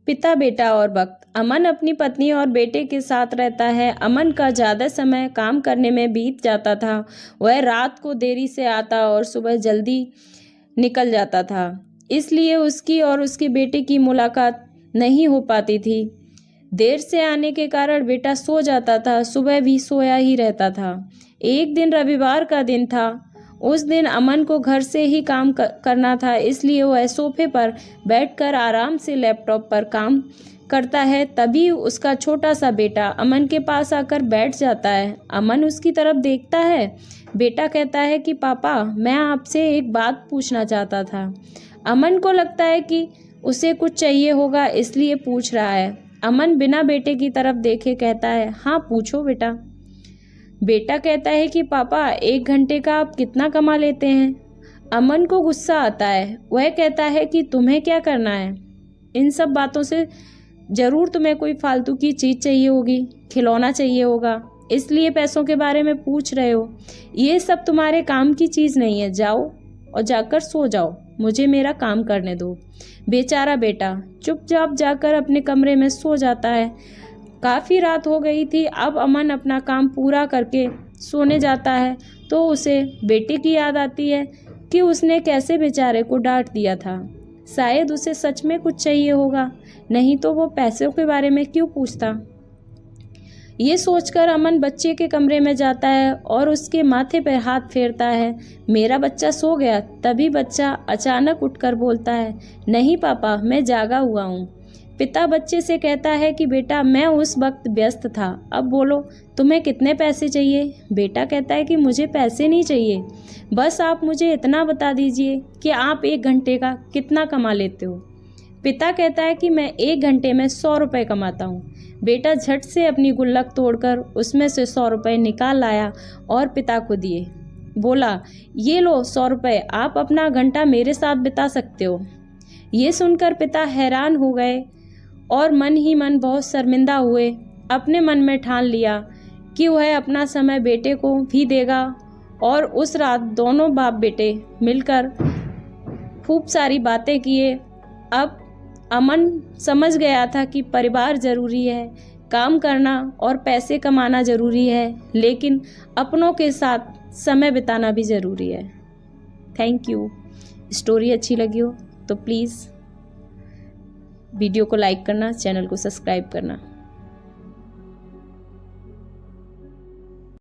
पिता बेटा और वक्त। अमन अपनी पत्नी और बेटे के साथ रहता है। अमन का ज़्यादा समय काम करने में बीत जाता था। वह रात को देरी से आता और सुबह जल्दी निकल जाता था, इसलिए उसकी और उसके बेटे की मुलाकात नहीं हो पाती थी। देर से आने के कारण बेटा सो जाता था, सुबह भी सोया ही रहता था। एक दिन रविवार का दिन था। उस दिन अमन को घर से ही काम करना था, इसलिए वह सोफे पर बैठकर आराम से लैपटॉप पर काम करता है। तभी उसका छोटा सा बेटा अमन के पास आकर बैठ जाता है। अमन उसकी तरफ देखता है। बेटा कहता है कि पापा, मैं आपसे एक बात पूछना चाहता था। अमन को लगता है कि उसे कुछ चाहिए होगा, इसलिए पूछ रहा है। अमन बिना बेटे की तरफ देखे कहता है, हाँ पूछो बेटा। बेटा कहता है कि पापा, 1 घंटे का आप कितना कमा लेते हैं? अमन को गुस्सा आता है। वह कहता है कि तुम्हें क्या करना है? इन सब बातों से ज़रूर तुम्हें कोई फालतू की चीज़ चाहिए होगी, खिलौना चाहिए होगा, इसलिए पैसों के बारे में पूछ रहे हो। ये सब तुम्हारे काम की चीज़ नहीं है। जाओ और जाकर सो जाओ, मुझे मेरा काम करने दो। बेचारा बेटा चुपचाप जाकर अपने कमरे में सो जाता है। काफ़ी रात हो गई थी। अब अमन अपना काम पूरा करके सोने जाता है तो उसे बेटे की याद आती है कि उसने कैसे बेचारे को डांट दिया था। शायद उसे सच में कुछ चाहिए होगा, नहीं तो वो पैसों के बारे में क्यों पूछता। ये सोचकर अमन बच्चे के कमरे में जाता है और उसके माथे पर हाथ फेरता है। मेरा बच्चा सो गया। तभी बच्चा अचानक उठकर बोलता है, नहीं पापा, मैं जागा हुआ हूँ। पिता बच्चे से कहता है कि बेटा, मैं उस वक्त व्यस्त था, अब बोलो तुम्हें कितने पैसे चाहिए? बेटा कहता है कि मुझे पैसे नहीं चाहिए, बस आप मुझे इतना बता दीजिए कि आप 1 घंटे का कितना कमा लेते हो। पिता कहता है कि मैं 1 घंटे में 100 रुपये कमाता हूँ। बेटा झट से अपनी गुल्लक तोड़कर उसमें से 100 रुपये निकाल लाया और पिता को दिए। बोला, ये लो 100 रुपये, आप अपना घंटा मेरे साथ बिता सकते हो। ये सुनकर पिता हैरान हो गए और मन ही मन बहुत शर्मिंदा हुए। अपने मन में ठान लिया कि वह अपना समय बेटे को भी देगा और उस रात दोनों बाप बेटे मिलकर खूब सारी बातें किए। अब अमन समझ गया था कि परिवार ज़रूरी है, काम करना और पैसे कमाना ज़रूरी है, लेकिन अपनों के साथ समय बिताना भी ज़रूरी है। Thank you. स्टोरी अच्छी लगी हो तो प्लीज़ वीडियो को लाइक करना, चैनल को सब्सक्राइब करना।